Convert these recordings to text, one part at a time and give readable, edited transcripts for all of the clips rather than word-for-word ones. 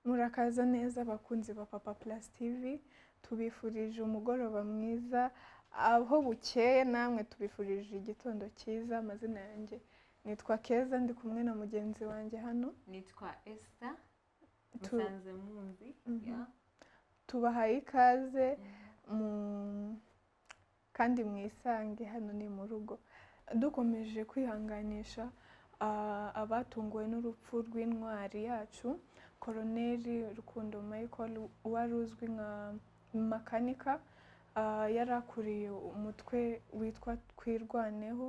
Murakaza neza abakunzi ba Papa Plus TV, tubifurije umugoroba mwiza, aho bukeye namwe tubifurije igitondo cyiza. Amazina yanjye nitwa Keza, ndi kumwe na mugenzi wanjye hano. Nitwa Esther, musanze munzi. Tubahaye ikaze kandi mwisange, hano ni mu rugo. Dukomeje kwihanganisha abatunguwe n'urupfu rw'intwari yacu, Koloneli Rukundo Michael, wari uzwi nka makanika, yari akuriye umutwe witwa Twirwaneho.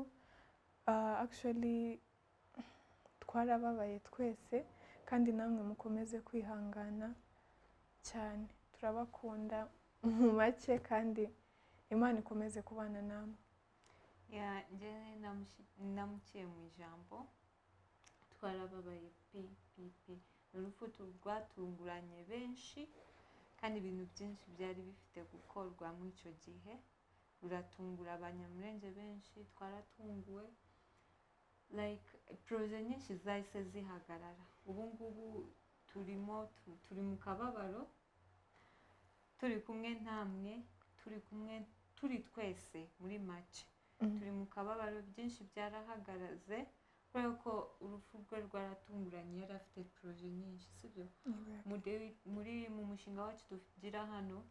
Actually twarababaye twese, kandi namwe mukomeze kwihangana cyane. Turabakunda mu make, kandi Imana ikomeze kubana namwe. Njye namuciye mu ijambo, twarababaye pi. Urupfu rwatunguranye benshi, kandi ibintu byinshi byari bifite gukorwa muri icyo gihe, ruratungura abanyamurenge benshi. Twaratunguwe, proje nyinshi zahise zihagarara. Ubu ngubu turi mu kababaro, turi kumwe namwe, turi twese muri make. Turi mu kababaro, byinshi byarahagaraze kubera ko urupfu rwe rwaratunguranye. Yari afite proje nyinshi, sibyo? Mu mushinga wacu tugira hano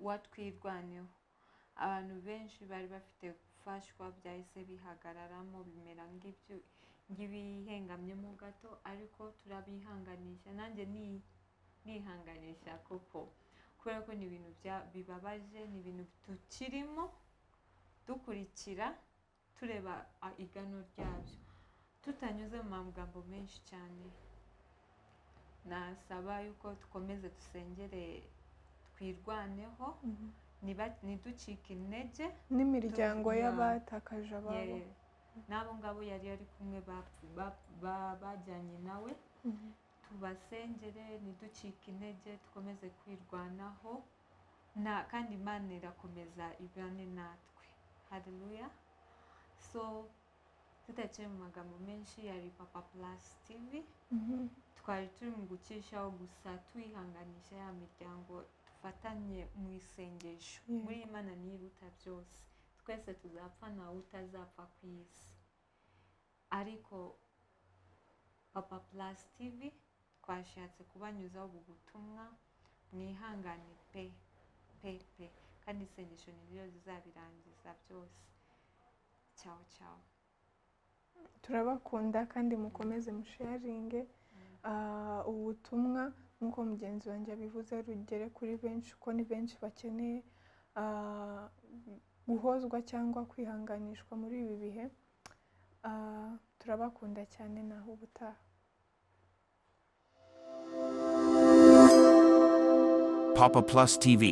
wa Twirwaneho, abantu benshi bari bafite gufashwa, byahise bihagararamo, bimera nk'ibihengamyemo gato, ariko turabihanganisha. Nanjye nihanganisha koko, kubera ko ni ibintu bibabaje, ni ibintu tukirimo dukurikira, tureba igano ryabyo, tutanyuze mu magambo menshi cyane. Nasaba yuko dukomeze dusengere Twirwaneho, ntiducike intege, n'imiryango y'abatakaje ababo, n'abo ngabo yari kumwe bajyanye nawe. Tubasengere, ntiducike intege, dukomeze kwirwanaho, kandi Imana irakomeza ibane natwe. Haleluya. So tutaciye mu magambo menshi, yari Papa Plus TV. Twari turi mu gucishaho gusa twihanganisha ya miryango, dufatanye mu isengesho. Muri Imana niruta byose, twese tuzapfa, ntawe utazapfa ku isi. Ariko Papa Plus TV twashatse kubanyuzaho ubu butumwa, mwihangane pe, kandi isengesho niryo rizabirangiza byose. Ciao. Turabakunda, kandi mukomeze musharinge ubutumwa, nk'uko mugenzi wanjye abivuze, rugere kuri benshi, kuko ni benshi bakeneye guhozwa cyangwa kwihanganishwa muri ibi bihe. Turabakunda cyane, naho ubutaha. Papa Plus TV.